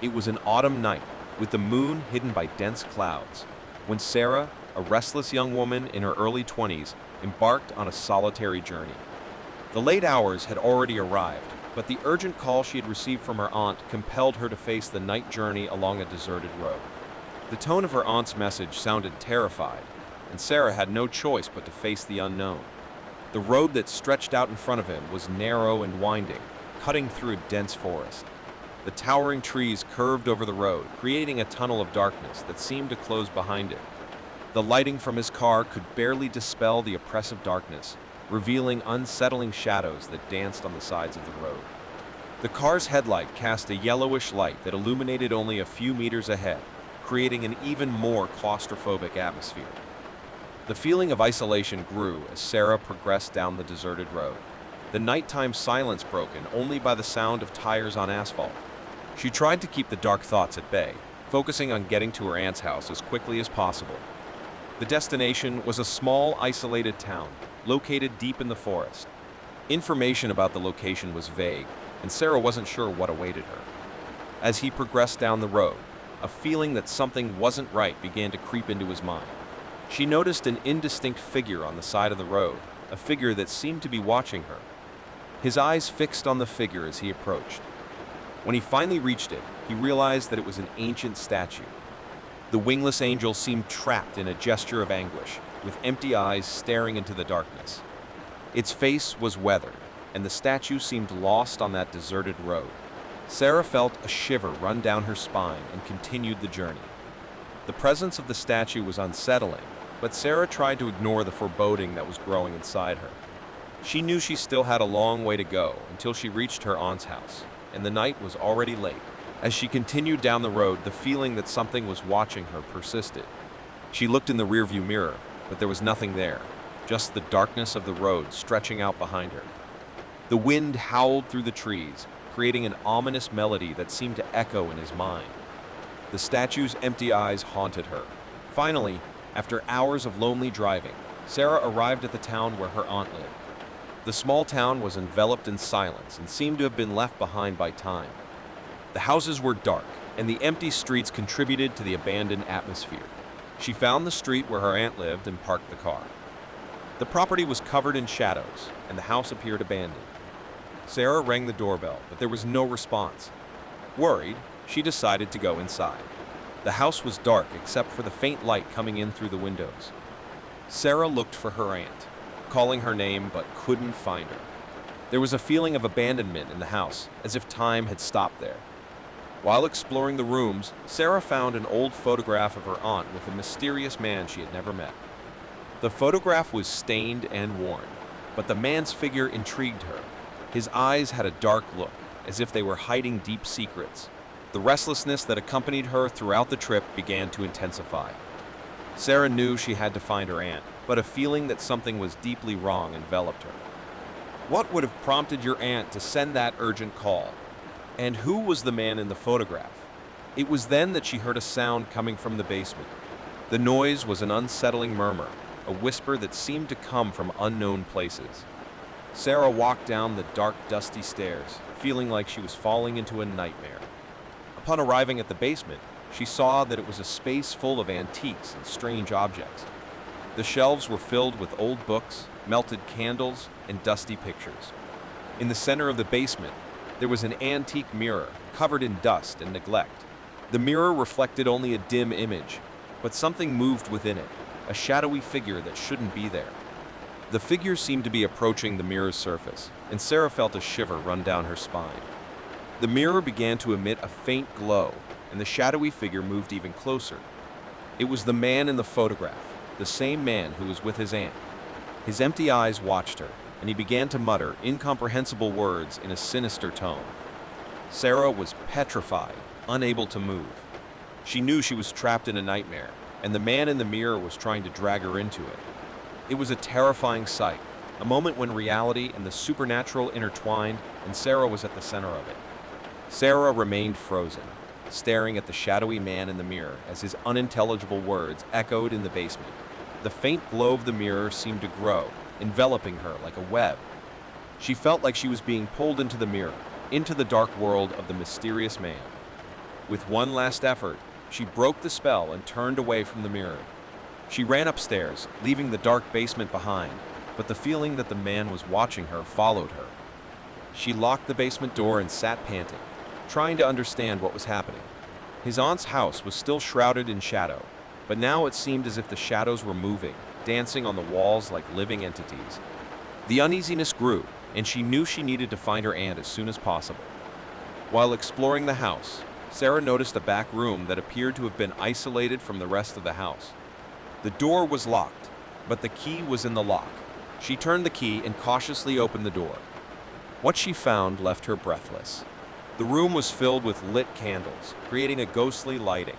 It was an autumn night, with the moon hidden by dense clouds, when Sarah, a restless young woman in her early 20s, embarked on a solitary journey. The late hours had already arrived, but the urgent call she had received from her aunt compelled her to face the night journey along a deserted road. The tone of her aunt's message sounded terrified, and Sarah had no choice but to face the unknown. The road that stretched out in front of him was narrow and winding, cutting through a dense forest. The towering trees curved over the road, creating a tunnel of darkness that seemed to close behind it. The lighting from his car could barely dispel the oppressive darkness, revealing unsettling shadows that danced on the sides of the road. The car's headlight cast a yellowish light that illuminated only a few meters ahead, creating an even more claustrophobic atmosphere. The feeling of isolation grew as Sarah progressed down the deserted road, the nighttime silence broken only by the sound of tires on asphalt. She tried to keep the dark thoughts at bay, focusing on getting to her aunt's house as quickly as possible. The destination was a small, isolated town, located deep in the forest. Information about the location was vague, and Sarah wasn't sure what awaited her. As he progressed down the road, a feeling that something wasn't right began to creep into his mind. She noticed an indistinct figure on the side of the road, a figure that seemed to be watching her. His eyes fixed on the figure as he approached. When he finally reached it, he realized that it was an ancient statue. The wingless angel seemed trapped in a gesture of anguish, with empty eyes staring into the darkness. Its face was weathered, and the statue seemed lost on that deserted road. Sarah felt a shiver run down her spine and continued the journey. The presence of the statue was unsettling, but Sarah tried to ignore the foreboding that was growing inside her. She knew she still had a long way to go until she reached her aunt's house, and the night was already late. As she continued down the road, the feeling that something was watching her persisted. She looked in the rearview mirror, but there was nothing there, just the darkness of the road stretching out behind her. The wind howled through the trees, creating an ominous melody that seemed to echo in his mind. The statue's empty eyes haunted her. Finally, after hours of lonely driving, Sarah arrived at the town where her aunt lived. The small town was enveloped in silence and seemed to have been left behind by time. The houses were dark, and the empty streets contributed to the abandoned atmosphere. She found the street where her aunt lived and parked the car. The property was covered in shadows, and the house appeared abandoned. Sarah rang the doorbell, but there was no response. Worried, she decided to go inside. The house was dark except for the faint light coming in through the windows. Sarah looked for her aunt, calling her name but couldn't find her. There was a feeling of abandonment in the house, as if time had stopped there. While exploring the rooms, Sarah found an old photograph of her aunt with a mysterious man she had never met. The photograph was stained and worn, but the man's figure intrigued her. His eyes had a dark look, as if they were hiding deep secrets. The restlessness that accompanied her throughout the trip began to intensify. Sarah knew she had to find her aunt, but a feeling that something was deeply wrong enveloped her. What would have prompted your aunt to send that urgent call? And who was the man in the photograph? It was then that she heard a sound coming from the basement. The noise was an unsettling murmur, a whisper that seemed to come from unknown places. Sarah walked down the dark, dusty stairs, feeling like she was falling into a nightmare. Upon arriving at the basement, she saw that it was a space full of antiques and strange objects. The shelves were filled with old books, melted candles, and dusty pictures. In the center of the basement, there was an antique mirror covered in dust and neglect. The mirror reflected only a dim image, but something moved within it, a shadowy figure that shouldn't be there. The figure seemed to be approaching the mirror's surface, and Sarah felt a shiver run down her spine. The mirror began to emit a faint glow, and the shadowy figure moved even closer. It was the man in the photograph, the same man who was with his aunt. His empty eyes watched her, and he began to mutter incomprehensible words in a sinister tone. Sarah was petrified, unable to move. She knew she was trapped in a nightmare, and the man in the mirror was trying to drag her into it. It was a terrifying sight, a moment when reality and the supernatural intertwined, and Sarah was at the center of it. Sarah remained frozen, staring at the shadowy man in the mirror as his unintelligible words echoed in the basement. The faint glow of the mirror seemed to grow, enveloping her like a web. She felt like she was being pulled into the mirror, into the dark world of the mysterious man. With one last effort, she broke the spell and turned away from the mirror. She ran upstairs, leaving the dark basement behind, but the feeling that the man was watching her followed her. She locked the basement door and sat panting, trying to understand what was happening. His aunt's house was still shrouded in shadow, but now it seemed as if the shadows were moving, dancing on the walls like living entities. The uneasiness grew, and she knew she needed to find her aunt as soon as possible. While exploring the house, Sarah noticed a back room that appeared to have been isolated from the rest of the house. The door was locked, but the key was in the lock. She turned the key and cautiously opened the door. What she found left her breathless. The room was filled with lit candles, creating a ghostly lighting.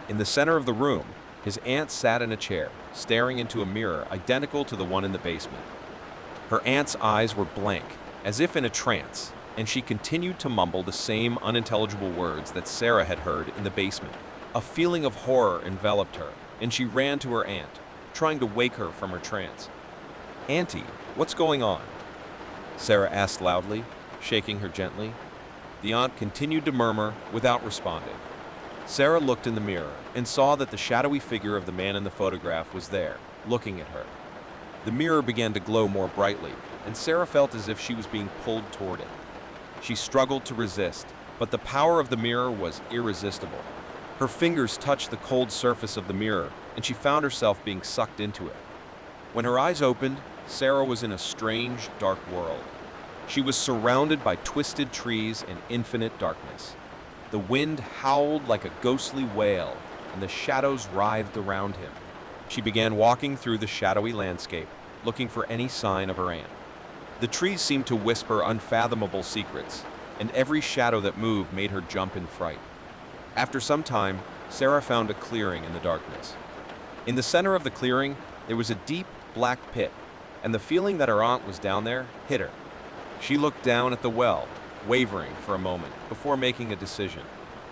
In the center of the room, his aunt sat in a chair, staring into a mirror identical to the one in the basement. Her aunt's eyes were blank, as if in a trance, and she continued to mumble the same unintelligible words that Sarah had heard in the basement. A feeling of horror enveloped her, and she ran to her aunt, trying to wake her from her trance. "Auntie, what's going on?" Sarah asked loudly, shaking her gently. The aunt continued to murmur without responding. Sarah looked in the mirror and saw that the shadowy figure of the man in the photograph was there, looking at her. The mirror began to glow more brightly, and Sarah felt as if she was being pulled toward it. She struggled to resist, but the power of the mirror was irresistible. Her fingers touched the cold surface of the mirror, and she found herself being sucked into it. When her eyes opened, Sarah was in a strange, dark world. She was surrounded by twisted trees and infinite darkness. The wind howled like a ghostly wail, and the shadows writhed around him. She began walking through the shadowy landscape, looking for any sign of her aunt. The trees seemed to whisper unfathomable secrets, and every shadow that moved made her jump in fright. After some time, Sarah found a clearing in the darkness. In the center of the clearing, there was a deep, black pit, and the feeling that her aunt was down there hit her. She looked down at the well, wavering for a moment before making a decision.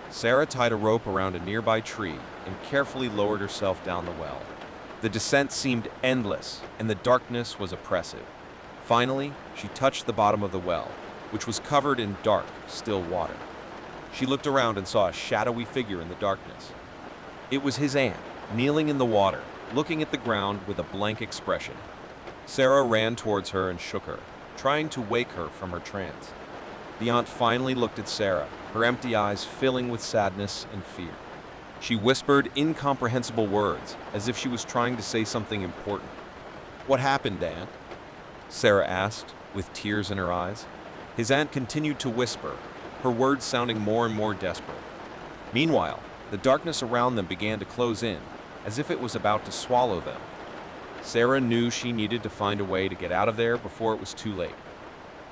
Sarah tied a rope around a nearby tree and carefully lowered herself down the well. The descent seemed endless, and the darkness was oppressive. Finally, she touched the bottom of the well, which was covered in dark, still water. She looked around and saw a shadowy figure in the darkness. It was his aunt, kneeling in the water, looking at the ground with a blank expression. Sarah ran towards her and shook her, trying to wake her from her trance. The aunt finally looked at Sarah, her empty eyes filling with sadness and fear. She whispered incomprehensible words, as if she was trying to say something important. "What happened, Aunt?" Sarah asked, with tears in her eyes. His aunt continued to whisper, her words sounding more and more desperate. Meanwhile, the darkness around them began to close in, as if it was about to swallow them. Sarah knew she needed to find a way to get out of there before it was too late.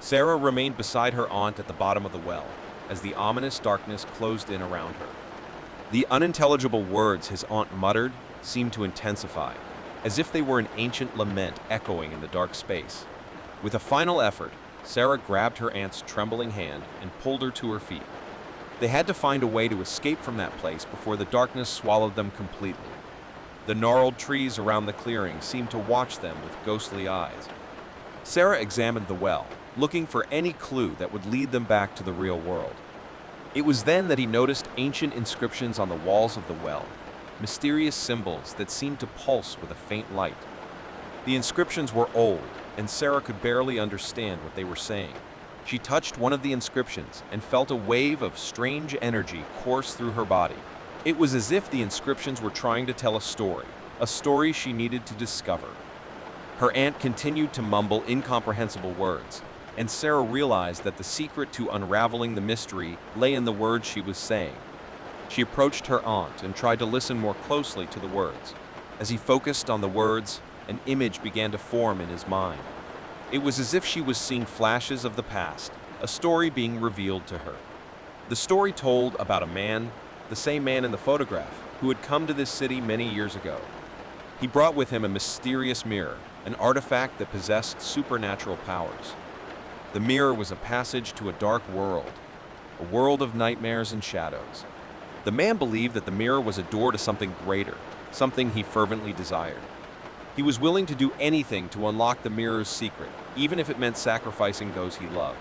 Sarah remained beside her aunt at the bottom of the well, as the ominous darkness closed in around her. The unintelligible words his aunt muttered seemed to intensify, as if they were an ancient lament echoing in the dark space. With a final effort, Sarah grabbed her aunt's trembling hand and pulled her to her feet. They had to find a way to escape from that place before the darkness swallowed them completely. The gnarled trees around the clearing seemed to watch them with ghostly eyes. Sarah examined the well, looking for any clue that would lead them back to the real world. It was then that he noticed ancient inscriptions on the walls of the well, mysterious symbols that seemed to pulse with a faint light. The inscriptions were old, and Sarah could barely understand what they were saying. She touched one of the inscriptions and felt a wave of strange energy course through her body. It was as if the inscriptions were trying to tell a story she needed to discover. Her aunt continued to mumble incomprehensible words, and Sarah realized that the secret to unraveling the mystery lay in the words she was saying. She approached her aunt and tried to listen more closely to the words. As he focused on the words, an image began to form in his mind. It was as if she was seeing flashes of the past, a story being revealed to her. The story told about a man, the same man in the photograph, who had come to this city many years ago. He brought with him a mysterious mirror, an artifact that possessed supernatural powers. The mirror was a passage to a dark world, a world of nightmares and shadows. The man believed that the mirror was a door to something greater, something he fervently desired. He was willing to do anything to unlock the mirror's secret, even if it meant sacrificing those he loved.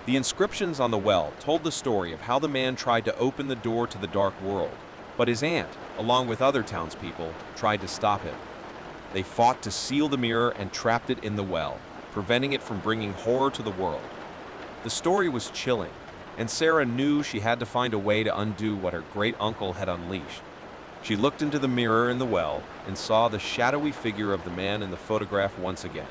The inscriptions on the well told the story of how the man tried to open the door to the dark world, but his aunt, along with other townspeople, tried to stop him. They fought to seal the mirror and trapped it in the well, preventing it from bringing horror to the world. The story was chilling, and Sarah knew she had to find a way to undo what her great-uncle had unleashed. She looked into the mirror in the well and saw the shadowy figure of the man in the photograph once again.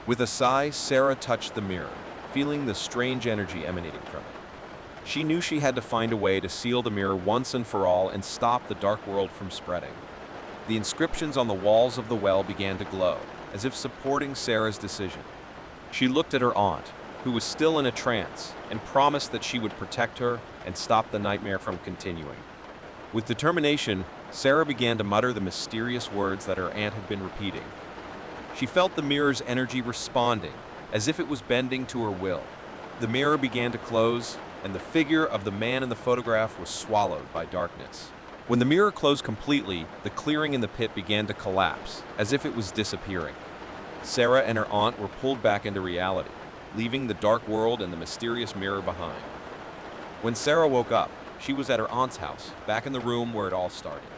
With a sigh, Sarah touched the mirror, feeling the strange energy emanating from it. She knew she had to find a way to seal the mirror once and for all and stop the dark world from spreading. The inscriptions on the walls of the well began to glow, as if supporting Sarah's decision. She looked at her aunt, who was still in a trance, and promised that she would protect her and stop the nightmare from continuing. With determination, Sarah began to mutter the mysterious words that her aunt had been repeating. She felt the mirror's energy responding, as if it was bending to her will. The mirror began to close, and the figure of the man in the photograph was swallowed by darkness. When the mirror closed completely, the clearing in the pit began to collapse, as if it was disappearing. Sarah and her aunt were pulled back into reality, leaving the dark world and the mysterious mirror behind. When Sarah woke up, she was at her aunt's house, back in the room where it all started.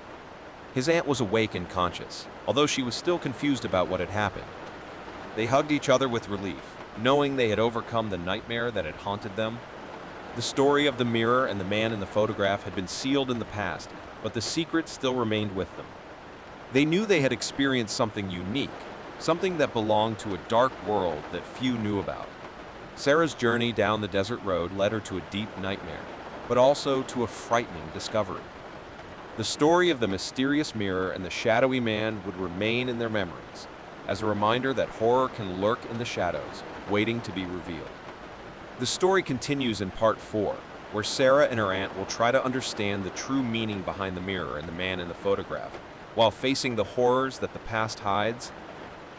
His aunt was awake and conscious, although she was still confused about what had happened. They hugged each other with relief, knowing they had overcome the nightmare that had haunted them. The story of the mirror and the man in the photograph had been sealed in the past, but the secret still remained with them. They knew they had experienced something unique, something that belonged to a dark world that few knew about. Sarah's journey down the desert road led her to a deep nightmare, but also to a frightening discovery. The story of the mysterious mirror and the shadowy man would remain in their memories, as a reminder that horror can lurk in the shadows, waiting to be revealed. The story continues in part 4, where Sarah and her aunt will try to understand the true meaning behind the mirror and the man in the photograph, while facing the horrors that the past hides.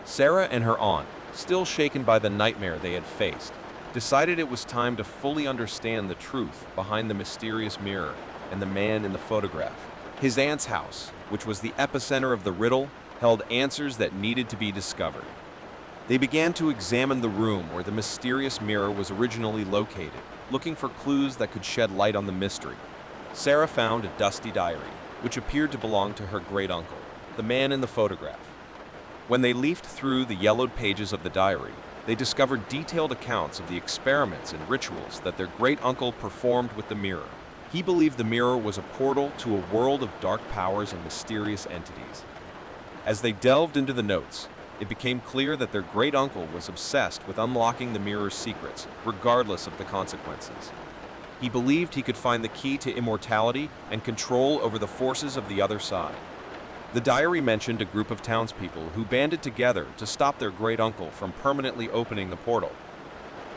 Sarah and her aunt, still shaken by the nightmare they had faced, decided it was time to fully understand the truth behind the mysterious mirror and the man in the photograph. His aunt's house, which was the epicenter of the riddle, held answers that needed to be discovered. They began to examine the room where the mysterious mirror was originally located, looking for clues that could shed light on the mystery. Sarah found a dusty diary, which appeared to belong to her great-uncle, the man in the photograph. When they leafed through the yellowed pages of the diary, they discovered detailed accounts of the experiments and rituals that their great-uncle performed with the mirror. He believed the mirror was a portal to a world of dark powers and mysterious entities. As they delved into the notes, it became clear that their great-uncle was obsessed with unlocking the mirror's secrets, regardless of the consequences. He believed he could find the key to immortality and control over the forces of the other side. The diary mentioned a group of townspeople who banded together to stop their great-uncle from permanently opening the portal.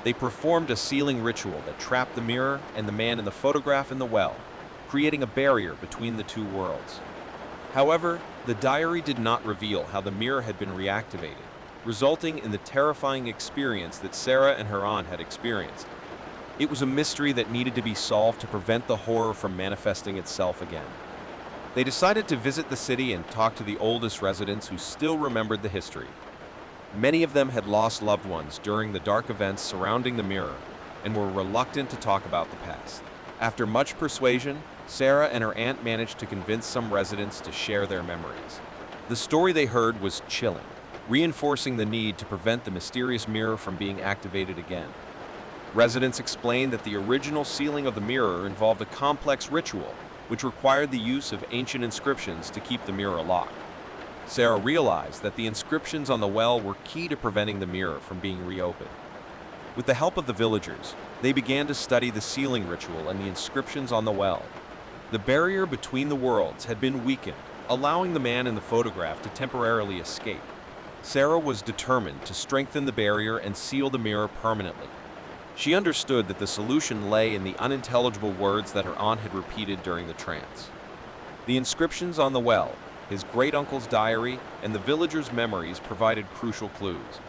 They performed a sealing ritual that trapped the mirror and the man in the photograph in the well, creating a barrier between the two worlds. However, the diary did not reveal how the mirror had been reactivated, resulting in the terrifying experience that Sarah and her aunt had experienced. It was a mystery that needed to be solved to prevent the horror from manifesting itself again. They decided to visit the city and talk to the oldest residents who still remembered the history. Many of them had lost loved ones during the dark events surrounding the mirror and were reluctant to talk about the past. After much persuasion, Sarah and her aunt managed to convince some residents to share their memories. The story they heard was chilling, reinforcing the need to prevent the mysterious mirror from being activated again. Residents explained that the original sealing of the mirror involved a complex ritual, which required the use of ancient inscriptions to keep the mirror locked. Sarah realized that the inscriptions on the well were key to preventing the mirror from being reopened. With the help of the villagers, they began to study the sealing ritual and the inscriptions on the well. The barrier between the worlds had been weakened, allowing the man in the photograph to temporarily escape. Sarah was determined to strengthen the barrier and seal the mirror permanently. She understood that the solution lay in the unintelligible words that her aunt had repeated during the trance. The inscriptions on the well, his great-uncle's diary, and the villagers' memories provided crucial clues.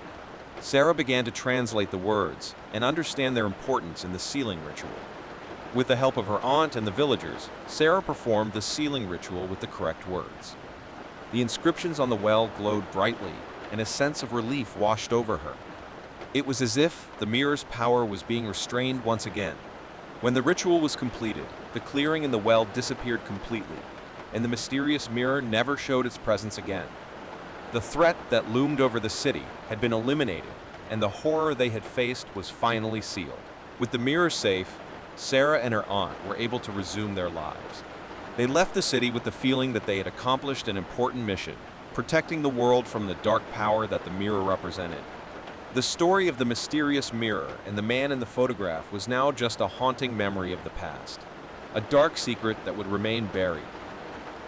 Sarah began to translate the words and understand their importance in the sealing ritual. With the help of her aunt and the villagers, Sarah performed the sealing ritual with the correct words. The inscriptions on the well glowed brightly, and a sense of relief washed over her. It was as if the mirror's power was being restrained once again. When the ritual was completed, the clearing in the well disappeared completely, and the mysterious mirror never showed its presence again. The threat that loomed over the city had been eliminated, and the horror they had faced was finally sealed. With the mirror safe, Sarah and her aunt were able to resume their lives. They left the city with the feeling that they had accomplished an important mission, protecting the world from the dark power that the mirror represented. The story of the mysterious mirror and the man in the photograph was now just a haunting memory of the past, a dark secret that would remain buried.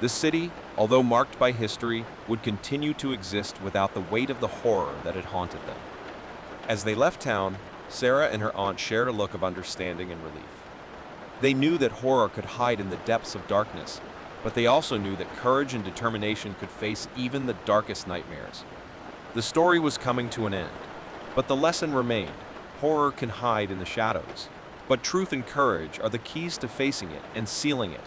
The city, although marked by history, would continue to exist without the weight of the horror that had haunted them. As they left town, Sarah and her aunt shared a look of understanding and relief. They knew that horror could hide in the depths of darkness, but they also knew that courage and determination could face even the darkest nightmares. The story was coming to an end, but the lesson remained. Horror can hide in the shadows, but truth and courage are the keys to facing it and sealing it.